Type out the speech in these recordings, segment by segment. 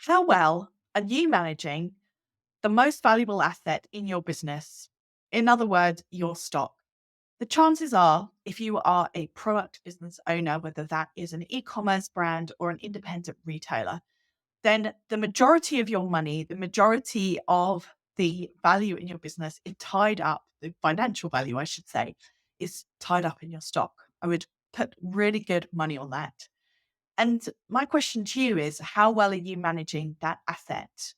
How well are you managing the most valuable asset in your business? In other words, your stock. The chances are, if you are a product business owner, whether that is an e-commerce brand or an independent retailer, then the majority of your money, the majority of the value in your business is tied up, the financial value, I should say, is tied up in your stock. I would put really good money on that. And my question to you is, how well are you managing that asset?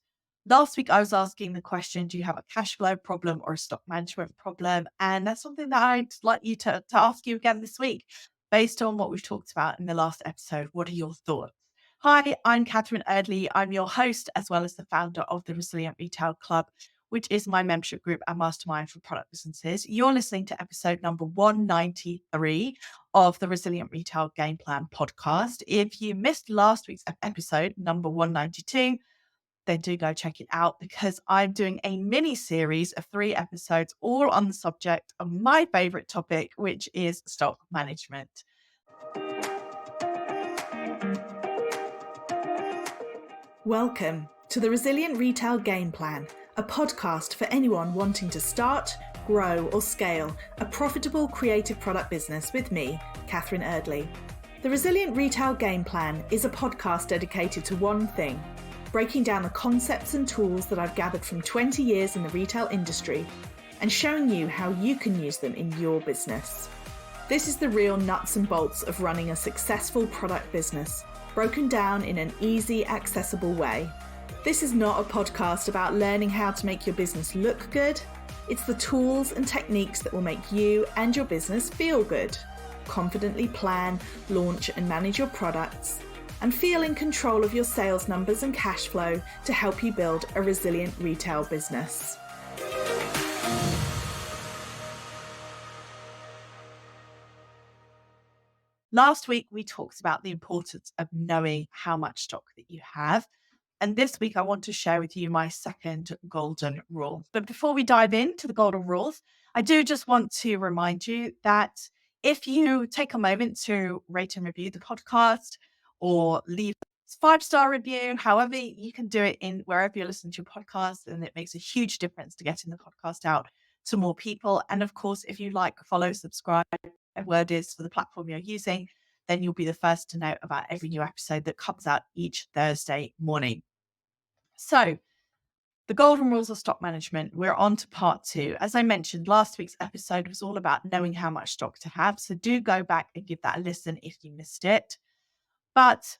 Last week, I was asking the question, do you have a cash flow problem or a stock management problem? And that's something that I'd like you to ask you again this week, based on what we've talked about in the last episode. What are your thoughts? Hi, I'm Catherine Erdley. I'm your host, as well as the founder of the Resilient Retail Club, which is my membership group and mastermind for product businesses. You're listening to episode number 193 of the Resilient Retail Game Plan podcast. If you missed last week's episode, number 192, then do go check it out, because I'm doing a mini series of 3 episodes all on the subject of my favorite topic, which is stock management. Welcome to the Resilient Retail Game Plan, a podcast for anyone wanting to start, grow or scale a profitable creative product business with me, Catherine Erdley. The Resilient Retail Game Plan is a podcast dedicated to one thing: breaking down the concepts and tools that I've gathered from 20 years in the retail industry and showing you how you can use them in your business. This is the real nuts and bolts of running a successful product business, broken down in an easy, accessible way. This is not a podcast about learning how to make your business look good. It's the tools and techniques that will make you and your business feel good. Confidently plan, launch and manage your products, and feel in control of your sales numbers and cash flow to help you build a resilient retail business. Last week, we talked about the importance of knowing how much stock that you have. And this week, I want to share with you my second golden rule. But before we dive into the golden rules, I do just want to remind you that if you take a moment to rate and review the podcast or leave a 5-star review, however you can do it in wherever you're listening to your podcast, and it makes a huge difference to getting the podcast out to more people. And of course, if you like, follow, subscribe, word is for the platform you're using, then you'll be the first to know about every new episode that comes out each Thursday morning. So the golden rules of stock management, we're on to part 2. As I mentioned, last week's episode was all about knowing how much stock to have. So do go back and give that a listen if you missed it. But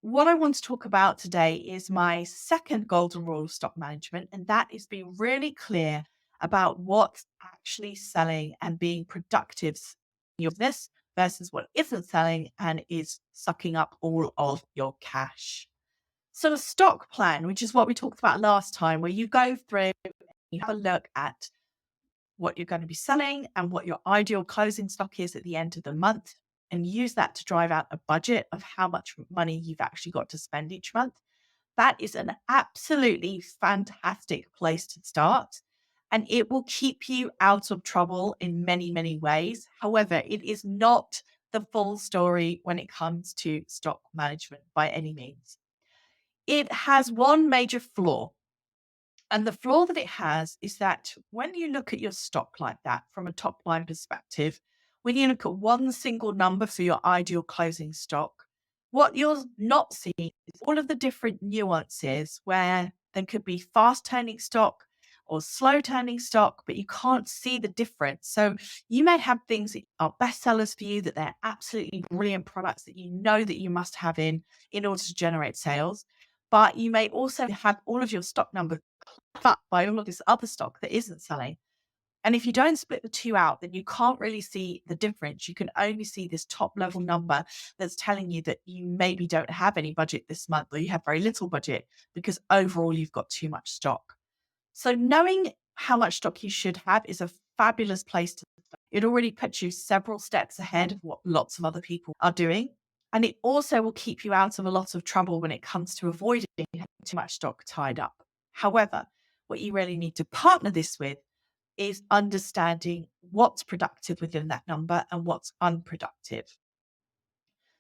what I want to talk about today is my second golden rule of stock management, and that is being really clear about what's actually selling and being productive in your business versus what isn't selling and is sucking up all of your cash. So a stock plan, which is what we talked about last time, where you go through, you have a look at what you're going to be selling and what your ideal closing stock is at the end of the month, and use that to drive out a budget of how much money you've actually got to spend each month. That is an absolutely fantastic place to start, and it will keep you out of trouble in many, many ways. However, it is not the full story when it comes to stock management by any means. It has one major flaw. And the flaw that it has is that when you look at your stock like that from a top line perspective, when you look at one single number for your ideal closing stock, what you're not seeing is all of the different nuances where there could be fast turning stock or slow turning stock, but you can't see the difference. So you may have things that are bestsellers for you, that they're absolutely brilliant products that you know that you must have in order to generate sales. But you may also have all of your stock numbers up by all of this other stock that isn't selling. And if you don't split the two out, then you can't really see the difference. You can only see this top level number that's telling you that you maybe don't have any budget this month, or you have very little budget because overall you've got too much stock. So knowing how much stock you should have is a fabulous place to start. It already puts you several steps ahead of what lots of other people are doing. And it also will keep you out of a lot of trouble when it comes to avoiding having too much stock tied up. However, what you really need to partner this with is understanding what's productive within that number and what's unproductive.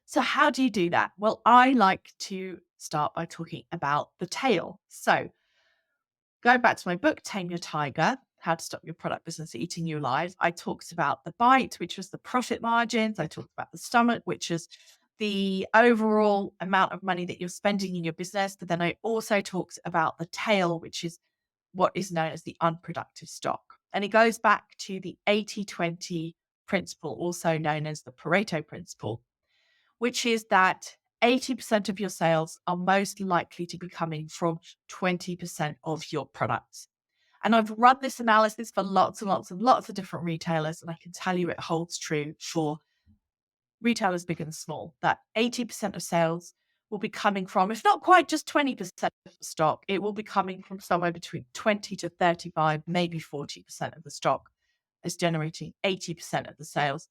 So how do you do that? Well, I like to start by talking about the tail. So, going back to my book, Tame Your Tiger, How to Stop Your Product Business Eating You Alive, I talked about the bite, which was the profit margins. I talked about the stomach, which is the overall amount of money that you're spending in your business. But then I also talked about the tail, which is what is known as the unproductive stock. And it goes back to the 80-20 principle, also known as the Pareto principle, which is that 80% of your sales are most likely to be coming from 20% of your products. And I've run this analysis for lots and lots and lots of different retailers, and I can tell you it holds true for retailers big and small, that 80% of sales will be coming from, if not quite just 20% of the stock, it will be coming from somewhere between 20 to 35, maybe 40% of the stock is generating 80% of the sales.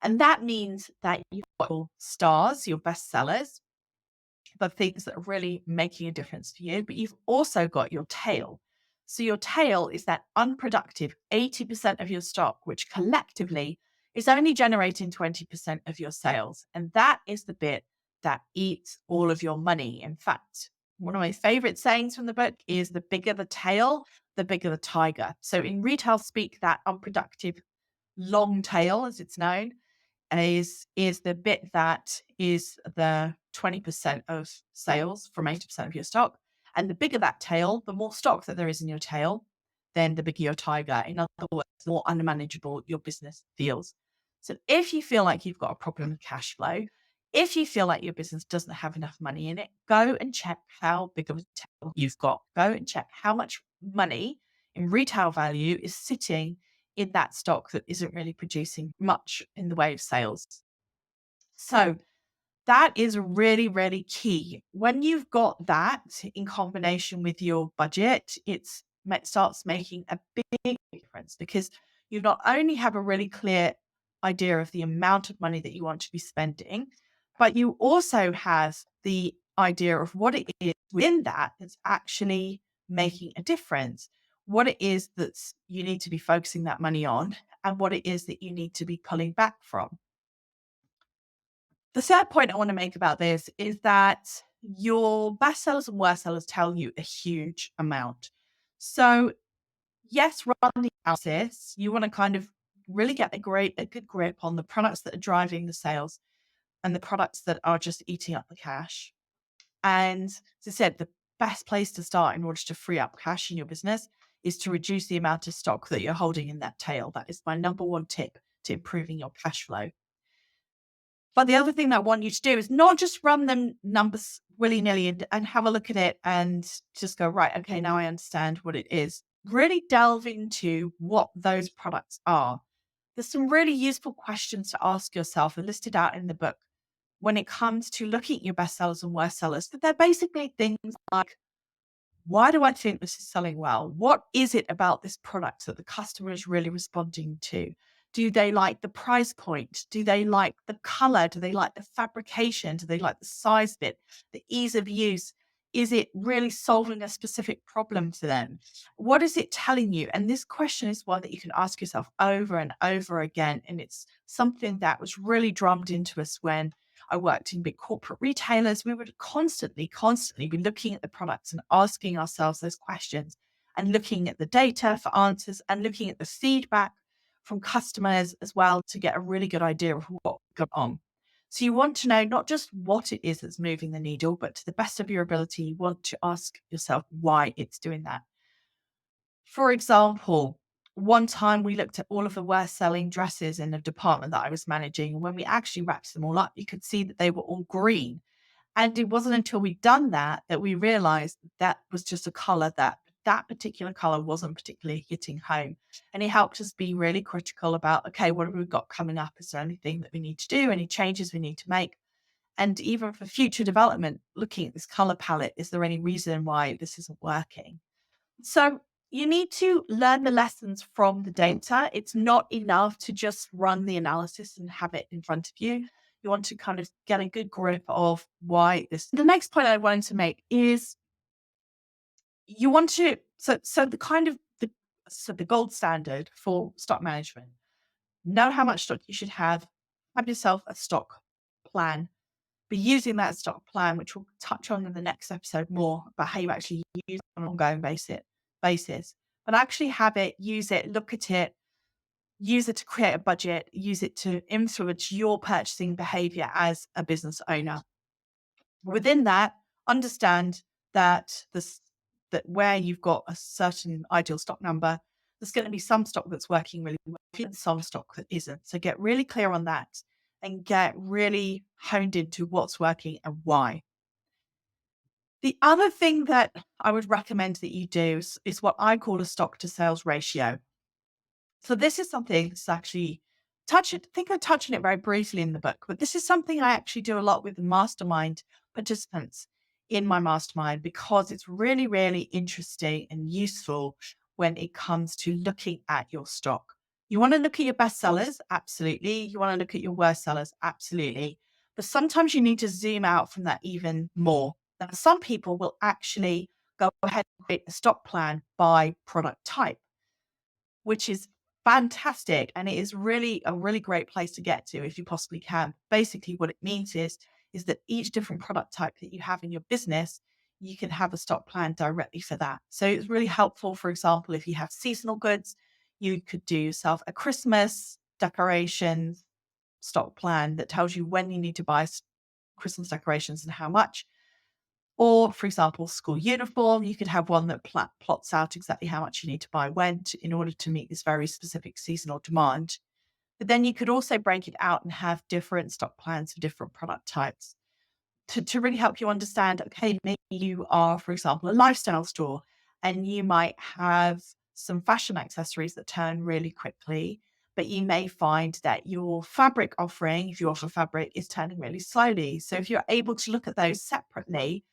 And that means that you've got your stars, your best sellers, the things that are really making a difference to you, but you've also got your tail. So your tail is that unproductive 80% of your stock, which collectively is only generating 20% of your sales. And that is the bit that eats all of your money. In fact, one of my favorite sayings from the book is the bigger the tail, the bigger the tiger. So in retail speak, that unproductive long tail, as it's known, is the bit that is the 20% of sales from 80% of your stock. And the bigger that tail, the more stock that there is in your tail, then the bigger your tiger. In other words, the more unmanageable your business feels. So if you feel like you've got a problem with cash flow, if you feel like your business doesn't have enough money in it, go and check how big of a tail you've got. Go and check how much money in retail value is sitting in that stock that isn't really producing much in the way of sales. So that is really, really key. When you've got that in combination with your budget, it starts making a big difference, because you not only have a really clear idea of the amount of money that you want to be spending, but you also have the idea of what it is within that that's actually making a difference, what it is that's you need to be focusing that money on, and what it is that you need to be pulling back from. The third point I want to make about this is that your best sellers and worst sellers tell you a huge amount. So, yes, run the analysis. You want to kind of really get a good grip on the products that are driving the sales and the products that are just eating up the cash. And as I said, the best place to start in order to free up cash in your business is to reduce the amount of stock that you're holding in that tail. That is my number one tip to improving your cash flow. But the other thing that I want you to do is not just run them numbers willy-nilly and have a look at it and just go, right, okay, now I understand what it is. Really delve into what those products are. There's some really useful questions to ask yourself and listed out in the book when it comes to looking at your best sellers and worst sellers. But they're basically things like, why do I think this is selling well? What is it about this product that the customer is really responding to? Do they like the price point? Do they like the color? Do they like the fabrication? Do they like the size of it? The ease of use? Is it really solving a specific problem to them? What is it telling you? And this question is one that you can ask yourself over and over again. And it's something that was really drummed into us when I worked in big corporate retailers. We would constantly be looking at the products and asking ourselves those questions and looking at the data for answers and looking at the feedback from customers as well to get a really good idea of what got on. So you want to know not just what it is that's moving the needle, but to the best of your ability, you want to ask yourself why it's doing that. For example, one time we looked at all of the worst selling dresses in the department that I was managing. And when we actually wrapped them all up, you could see that they were all green. And it wasn't until we'd done that that we realized that was just a color that particular color wasn't particularly hitting home. And it helped us be really critical about, okay, what have we got coming up? Is there anything that we need to do? Any changes we need to make? And even for future development, looking at this color palette, is there any reason why this isn't working? So you need to learn the lessons from the data. It's not enough to just run the analysis and have it in front of you. You want to kind of get a good grip of why this. The next point I wanted to make is you want to so the kind of the gold standard for stock management. Know how much stock you should have yourself a stock plan. But using that stock plan, which we'll touch on in the next episode more about how you actually use it on an ongoing basis, but actually have it, use it, look at it, use it to create a budget, use it to influence your purchasing behavior as a business owner. Within that, understand that that where you've got a certain ideal stock number, there's going to be some stock that's working really well and some stock that isn't. So get really clear on that and get really honed into what's working and why. The other thing that I would recommend that you do is what I call a stock to sales ratio. So this is something that's actually I think I touch on it very briefly in the book, but this is something I actually do a lot with the mastermind participants in my mastermind because it's really, really interesting and useful when it comes to looking at your stock. You want to look at your best sellers? Absolutely. You want to look at your worst sellers? Absolutely. But sometimes you need to zoom out from that even more. Now, some people will actually go ahead and create a stock plan by product type, which is fantastic. And it is really a really great place to get to if you possibly can. Basically, what it means is that each different product type that you have in your business, you can have a stock plan directly for that. So it's really helpful. For example, if you have seasonal goods, you could do yourself a Christmas decorations stock plan that tells you when you need to buy Christmas decorations and how much. Or, for example, school uniform, you could have one that plots out exactly how much you need to buy when in order to meet this very specific seasonal demand. But then you could also break it out and have different stock plans for different product types to really help you understand, okay, maybe you are, for example, a lifestyle store and you might have some fashion accessories that turn really quickly, but you may find that your fabric offering, if you offer fabric, is turning really slowly. So if you're able to look at those separately,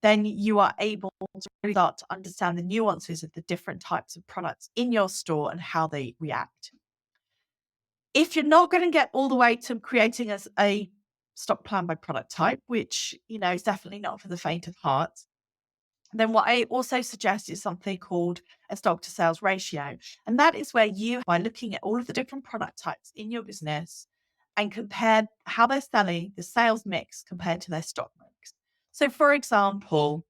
then you are able to really start to understand the nuances of the different types of products in your store and how they react. If you're not going to get all the way to creating as a stock plan by product type, which, is definitely not for the faint of heart, then what I also suggest is something called a stock to sales ratio. And that is where you, by looking at all of the different product types in your business and compare how they're selling, the sales mix compared to their stock mix. So, for example,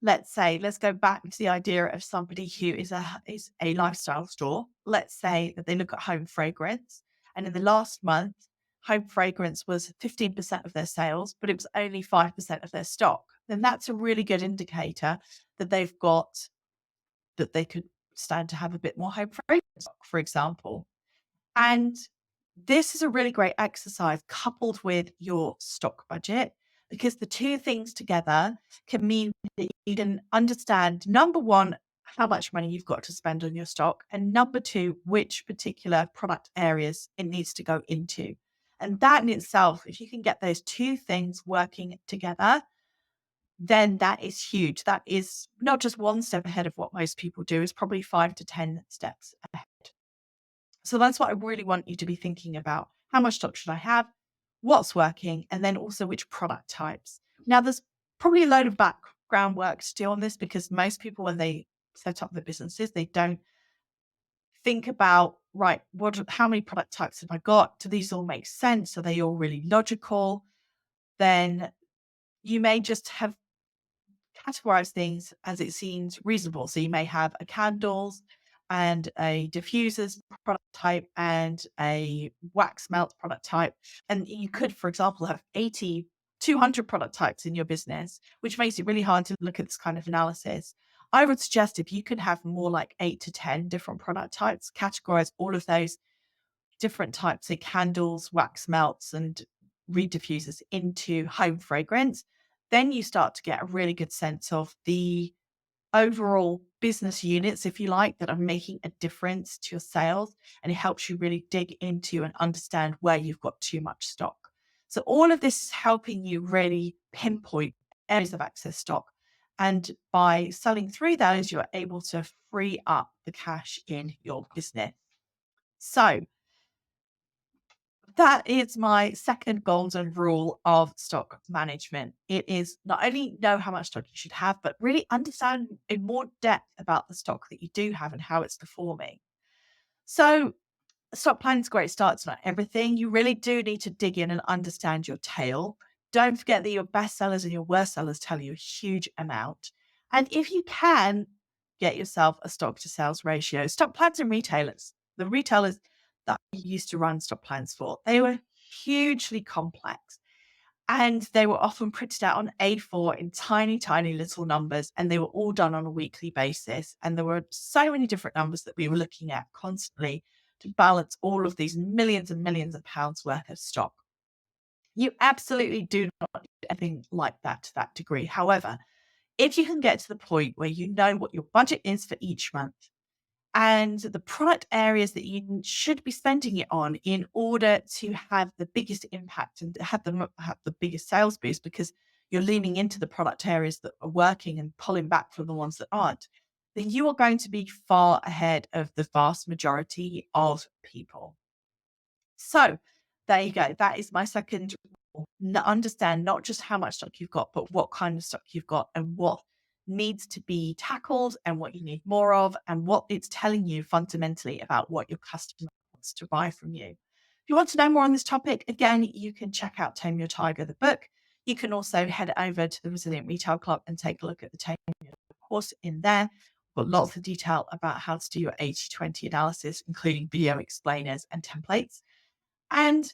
let's go back to the idea of somebody who is a lifestyle store. Let's say that they look at home fragrance, and in the last month, home fragrance was 15% of their sales, but it was only 5% of their stock. Then that's a really good indicator that that they could stand to have a bit more home fragrance stock, for example. And this is a really great exercise coupled with your stock budget, because the two things together can mean that you can understand, number one, how much money you've got to spend on your stock, and number two, which particular product areas it needs to go into. And that in itself, if you can get those two things working together, then that is huge. That is not just one step ahead of what most people do, it's probably 5 to 10 steps ahead. So that's what I really want you to be thinking about. How much stock should I have? What's working? And then also which product types. Now, there's probably a load of background work to do on this, because most people, when they set up their businesses, they don't think about, right, how many product types have I got? Do these all make sense? Are they all really logical? Then you may just have categorize things as it seems reasonable. So you may have a candles and a diffusers product type and a wax melt product type. And you could, for example, have 80, 200 product types in your business, which makes it really hard to look at this kind of analysis. I would suggest if you could have more like 8 to 10 different product types, categorize all of those different types of candles, wax melts, and reed diffusers into home fragrance, then you start to get a really good sense of the overall business units, if you like, that are making a difference to your sales. And it helps you really dig into and understand where you've got too much stock. So all of this is helping you really pinpoint areas of excess stock. And by selling through those, you're able to free up the cash in your business. So that is my second golden rule of stock management. It is not only know how much stock you should have, but really understand in more depth about the stock that you do have and how it's performing. So a stock plan is a great start. It's not everything. You really do need to dig in and understand your tail. Don't forget that your best sellers and your worst sellers tell you a huge amount. And if you can, get yourself a stock to sales ratio. Stock plans and retailers, the retailers that I used to run stock plans for, they were hugely complex. And they were often printed out on A4 in tiny, tiny little numbers, and they were all done on a weekly basis. And there were so many different numbers that we were looking at constantly to balance all of these millions and millions of pounds worth of stock. You absolutely do not need anything like that to that degree. However, if you can get to the point where you know what your budget is for each month, and the product areas that you should be spending it on in order to have the biggest impact and have the biggest sales boost, because you're leaning into the product areas that are working and pulling back from the ones that aren't, then you are going to be far ahead of the vast majority of people. So there you go. That is my second rule. Understand not just how much stock you've got, but what kind of stock you've got and what needs to be tackled and what you need more of and what it's telling you fundamentally about what your customer wants to buy from you. If you want to know more on this topic, again, you can check out Tame Your Tiger, the book. You can also head over to the Resilient Retail Club and take a look at the Tame Your Tiger course in there. Got lots of detail about how to do your 80/20 analysis, including video explainers and templates. And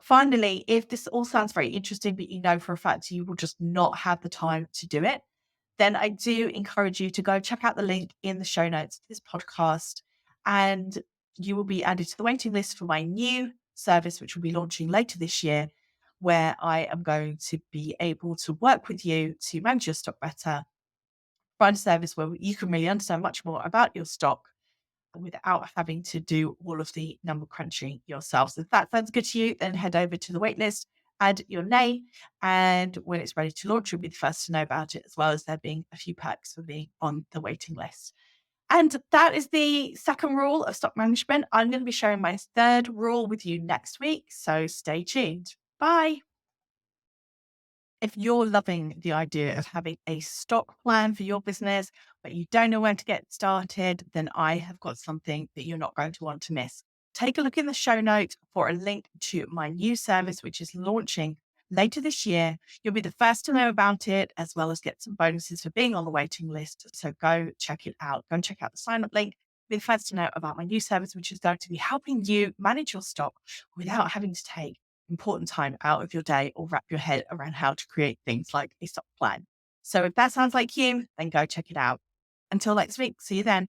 finally, if this all sounds very interesting, but you know for a fact you will just not have the time to do it, then I do encourage you to go check out the link in the show notes to this podcast, and you will be added to the waiting list for my new service, which will be launching later this year, where I am going to be able to work with you to manage your stock better, find a service where you can really understand much more about your stock without having to do all of the number crunching yourself. So if that sounds good to you, then head over to the waitlist, add your name, and when it's ready to launch, you'll be the first to know about it, as well as there being a few perks for being on the waiting list. And that is the second rule of stock management. I'm going to be sharing my third rule with you next week, so stay tuned. Bye. If you're loving the idea of having a stock plan for your business, but you don't know where to get started, then I have got something that you're not going to want to miss. Take a look in the show notes for a link to my new service, which is launching later this year. You'll be the first to know about it, as well as get some bonuses for being on the waiting list. So go check it out. Go and check out the sign up link. Be the first to know about my new service, which is going to be helping you manage your stock without having to take important time out of your day or wrap your head around how to create things like a stock plan. So if that sounds like you, then go check it out. Until next week, see you then.